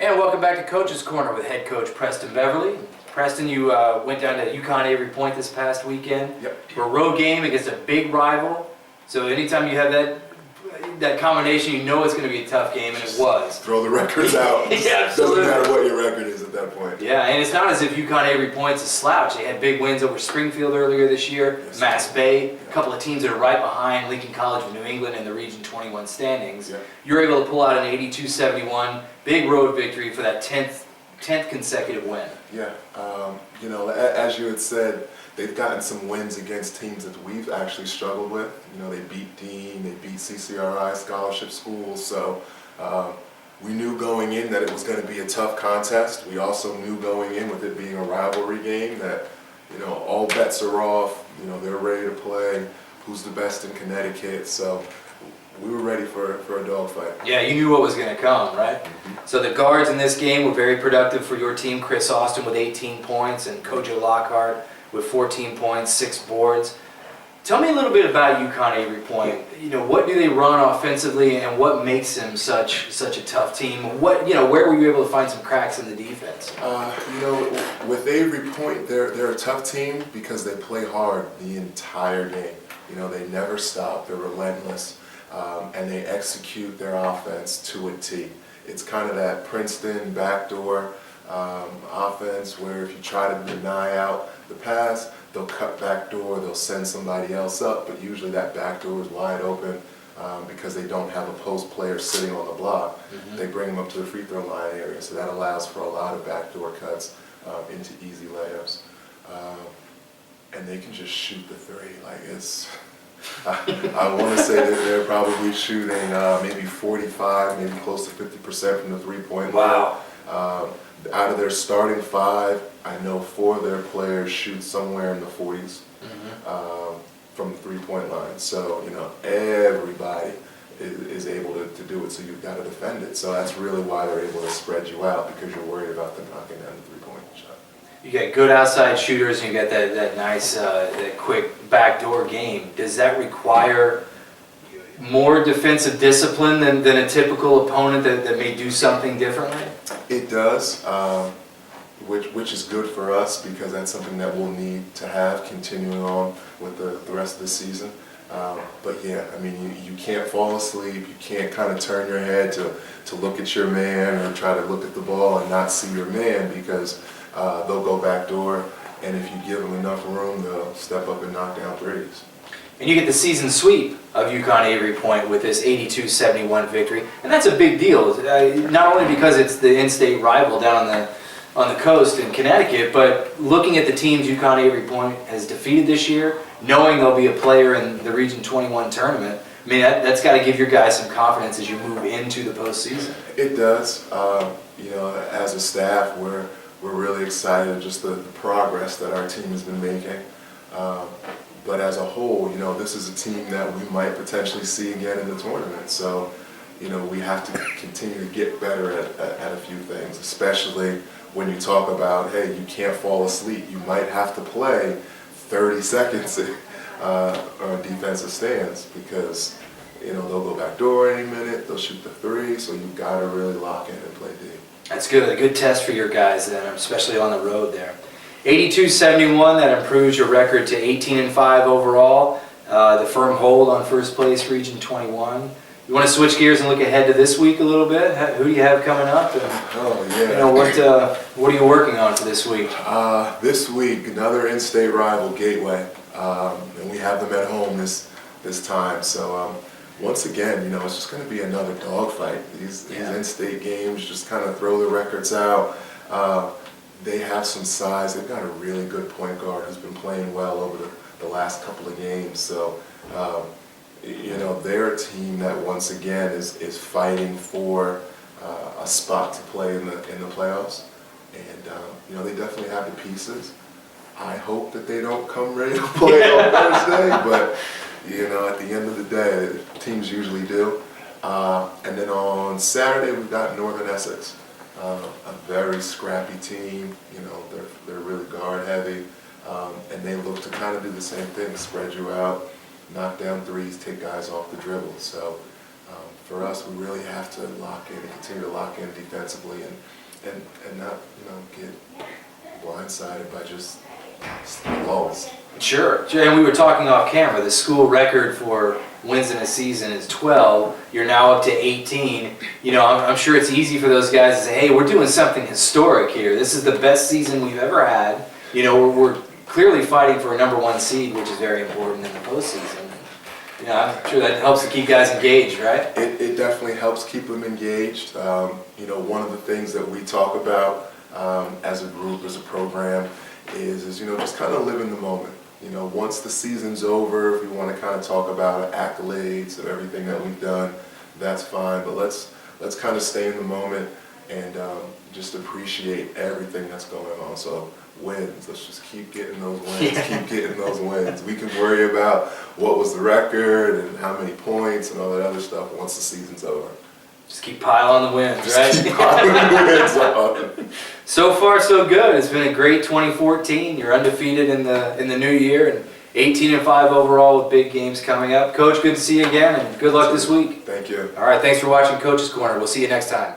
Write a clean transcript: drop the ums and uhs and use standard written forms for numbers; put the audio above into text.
And welcome back to Coach's Corner with head coach Preston Beverly. Preston, you went down to UConn Avery Point this past weekend. Yep. For a road game against a big rival. So anytime you have that combination, you know it's going to be a tough game, and it was. Throw the records out. Yeah, absolutely. Doesn't matter what your record is at that point. Yeah, and it's not as if UConn Avery Point's a slouch. They had big wins over Springfield earlier this year, Yes. Mass Bay, a couple of teams that are right behind Lincoln College of New England in the Region 21 standings. Yeah. You're able to pull out an 82-71 big road victory for that 10th consecutive win. Yeah. As you had said, they've gotten some wins against teams that we've actually struggled with. They beat Dean, they beat CCRI scholarship schools. So we knew going in that it was going to be a tough contest. We also knew going in with it being a rivalry game that, all bets are off. They're ready to play. Who's the best in Connecticut? So we were ready for a dogfight. Yeah, you knew what was going to come, right? So the guards in this game were very productive for your team. Chris Austin with 18 points and Kojo Lockhart with 14 points, 6 boards. Tell me a little bit about UConn Avery Point. What do they run offensively, and what makes them such a tough team? Where were you able to find some cracks in the defense? With Avery Point, they're a tough team because they play hard the entire game. They never stop. They're relentless, and they execute their offense to a T. It's kind of that Princeton backdoor offense where if you try to deny out the pass, they'll cut backdoor, they'll send somebody else up, but usually that backdoor is wide open because they don't have a post player sitting on the block. Mm-hmm. They bring them up to the free throw line area, so that allows for a lot of backdoor cuts into easy layups. And they can just shoot the three. I want to say that they're probably shooting maybe 45, maybe close to 50% from the three-point line. Wow. Out of their starting 5, I know 4 of their players shoot somewhere in the 40s from the three-point line. So, everybody is able to do it, so you've got to defend it. So that's really why they're able to spread you out, because you're worried about them knocking down the three-point shot. You get good outside shooters, and you get that nice, that quick backdoor game. Does that require more defensive discipline than a typical opponent that may do something differently? It does, which is good for us because that's something that we'll need to have continuing on with the rest of the season. But yeah, you can't fall asleep. You can't kind of turn your head to look at your man or try to look at the ball and not see your man because they'll go backdoor, and if you give them enough room, they'll step up and knock down threes. And you get the season sweep of UConn Avery Point with this 82-71 victory, and that's a big deal. Not only because it's the in-state rival down on the coast in Connecticut, but looking at the teams UConn Avery Point has defeated this year, knowing they'll be a player in the Region 21 tournament. That's got to give your guys some confidence as you move into the postseason. It does. As a staff, we're really excited just the progress that our team has been making. But as a whole, this is a team that we might potentially see again in the tournament. So, we have to continue to get better at a few things, especially when you talk about, hey, you can't fall asleep. You might have to play 30 seconds on defensive stands because, they'll go backdoor any minute, they'll shoot the three, so you've got to really lock in and play deep. That's good. A good test for your guys then, especially on the road there. 82-71, that improves your record to 18-5 overall. The firm hold on first place, Region 21. You want to switch gears and look ahead to this week a little bit? Who do you have coming up? And, what are you working on for this week? This week, another in-state rival, Gateway, and we have them at home this time. So once again, it's just going to be another dogfight. These in-state games just kind of throw the records out. They have some size. They've got a really good point guard who's been playing well over the last couple of games. So, they're a team that once again is fighting for a spot to play in the playoffs. And they definitely have the pieces. I hope that they don't come ready to play on Thursday, but at the end of the day, teams usually do. And then on Saturday we've got Northern Essex. A very scrappy team, they're really guard heavy, and they look to kind of do the same thing, spread you out, knock down threes, take guys off the dribble. So for us, we really have to lock in and continue to lock in defensively and not, get blindsided by just lulls. Sure, and we were talking off camera, the school record for wins in a season is 12, you're now up to 18. I'm sure it's easy for those guys to say, hey, we're doing something historic here. This is the best season we've ever had. We're clearly fighting for a #1 seed, which is very important in the postseason. I'm sure that helps to keep guys engaged, right? It definitely helps keep them engaged. One of the things that we talk about as a group, as a program, is just kind of live in the moment. Once the season's over, if we want to kind of talk about accolades of everything that we've done, that's fine. But let's kind of stay in the moment and just appreciate everything that's going on. So wins, let's just keep getting those wins, keep getting those wins. We can worry about what was the record and how many points and all that other stuff once the season's over. Just keep piling the wins, right? Just keep piling the wins on. So far, so good. It's been a great 2014. You're undefeated in the new year, and 18-5 overall with big games coming up. Coach, good to see you again, and good luck this week. Thank you. All right, thanks for watching Coach's Corner. We'll see you next time.